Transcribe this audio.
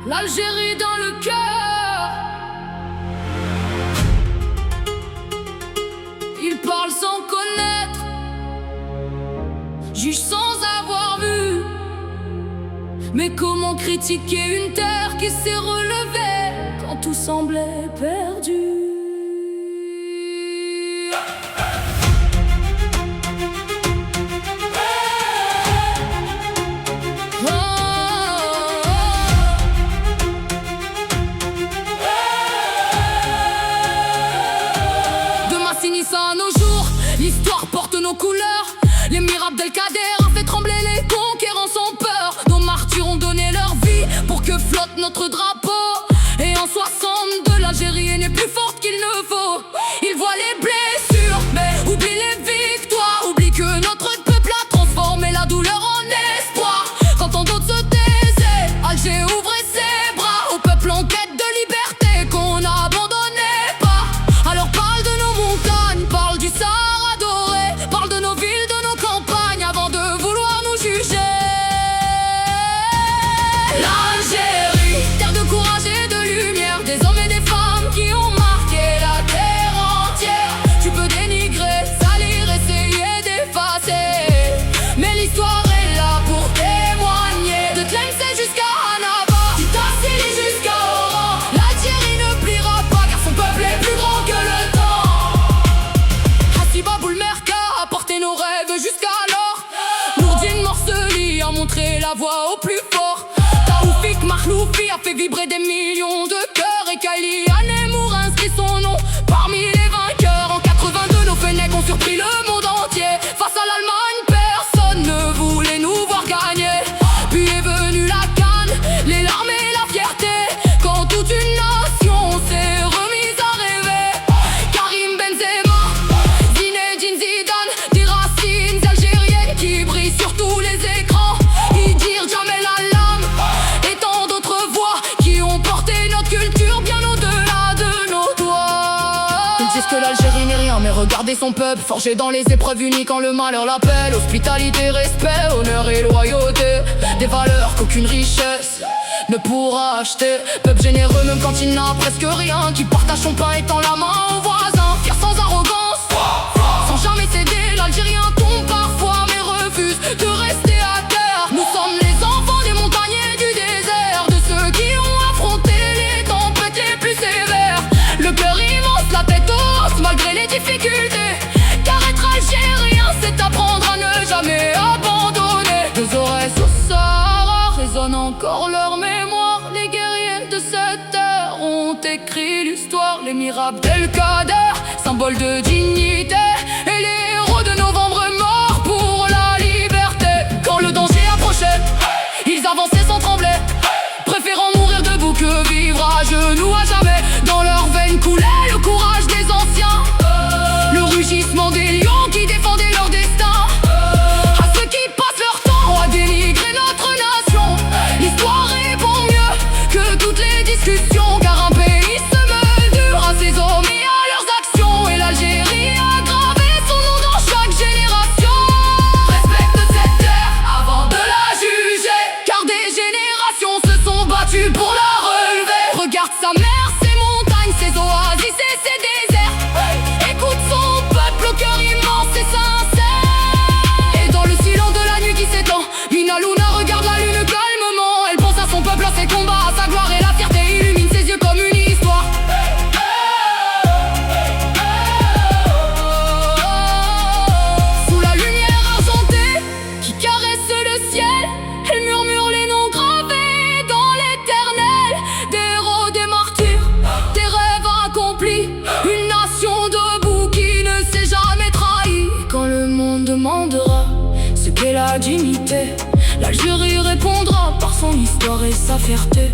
L'Algérie dans le cœur. Ils parlent sans connaître, jugent sans avoir vu. Mais comment critiquer une terre qui s'est relevée quand tout semblait perdu? À nos jours, l'histoire porte nos couleurs. L'émir Abdelkader a fait trembler les conquérants sans peur. Nos martyrs ont donné leur vie pour que flotte notre drapeau. Et en 62, l'Algérie n'est plus forte qu'il ne faut. Ils voient les blessures, mais oublient les victoires. Oublie que notre peuple a transformé la douleur en espoir. Quand tant d'autres se taisaient, Alger ouvrait ses bras au peuple en quête de liberté qu'on a abandonné pas. Alors parle de nos montagnes, parle du Sahara doré, parle de nos villes, de nos campagnes avant de vouloir nous juger. L'Algérie, terre de courage et de lumière, des hommes et des femmes qui ont marqué la terre entière. Tu peux dénigrer, salir, essayer d'effacer, mais l'histoire est là pour témoigner. De Tlemcen jusqu'à Annaba, du Tassili jusqu'à Oran, l'Algérie ne pliera pas car son peuple est plus grand que le temps. Hassiba Boulmerka a porté nos rêves jusqu'alors. Nourdine Morceli a montré la voie au plus fort. Taoufik Makhloufi a fait vibrer des millions de cœurs. Et Kali Anemour inscrit son nom parmi les vainqueurs. En 82, nos Fennecs ont surpris le monde entier. Face à l'Allemagne, personne ne voulait nous voir gagner. Puis est venue la canne, les larmes et la fierté, quand toute une nation s'est remise à rêver. Karim Benzema, Zinedine Zidane, des racines algériennes qui brillent sur tous les écrans. Idir Jamel Allam et tant d'autres voix qui ont porté notre culture bien au-delà de nos doigts. Ils disent que l'Algérie n'est rien, mais regardez son peuple forgé dans les épreuves unies quand le malheur l'appelle. Hospitalité, respect, honneur et loyauté, des valeurs qu'aucune richesse ne pourra acheter. Peuple généreux même quand il n'a presque rien, qui partage son pain et tend la main aux voisins. Fier sans arrogance, sans jamais céder, l'Algérien tombe parfois mais refuse de rester à terre. Nous sommes les enfants des montagnes et du désert, de ceux qui ont affronté les tempêtes les plus sévères. Le cœur immense, la tête hausse malgré les difficultés, car être algérien c'est apprendre à ne jamais abandonner. Deux oreilles sous Sahara résonnent encore leur mémoire. Les guerriers de cette terre ont écrit l'histoire. L'émir Abdelkader, symbole de dignité, et les héros de novembre morts pour la liberté. Quand le danger approchait, ils avançaient sans trembler, préférant mourir debout que vivre à genoux à jamais. Dans leurs veines coulait le courage des anciens, le rugissement des lions qui défendaient leur destin. À ceux qui passent leur temps à dénigrer notre nation, l'histoire répond mieux que toutes les discussions, car un pays se mesure à ses hommes et à leurs actions. Et l'Algérie a gravé son nom dans chaque génération. Respecte cette terre avant de la juger, car des générations se sont battues pour la relever. Regarde sa mer, ses montagnes, ses oasis et ses déserts. Écoute son peuple au cœur immense et sincère. Et dans le silence de la nuit qui s'étend, Mina Luna regarde la lune calmement. Elle pense à son peuple, à ses combats, à sa gloire, et la fierté illumine ses yeux comme une histoire. Sous la lumière argentée qui caresse le ciel, elle murmure les noms gravés dans l'éternel. Des héros, des martyrs, des rêves accomplis, une nation debout qui ne s'est jamais trahie. Quand le monde demandera ce qu'est la dignité, l'Algérie répondra par son histoire et sa fierté.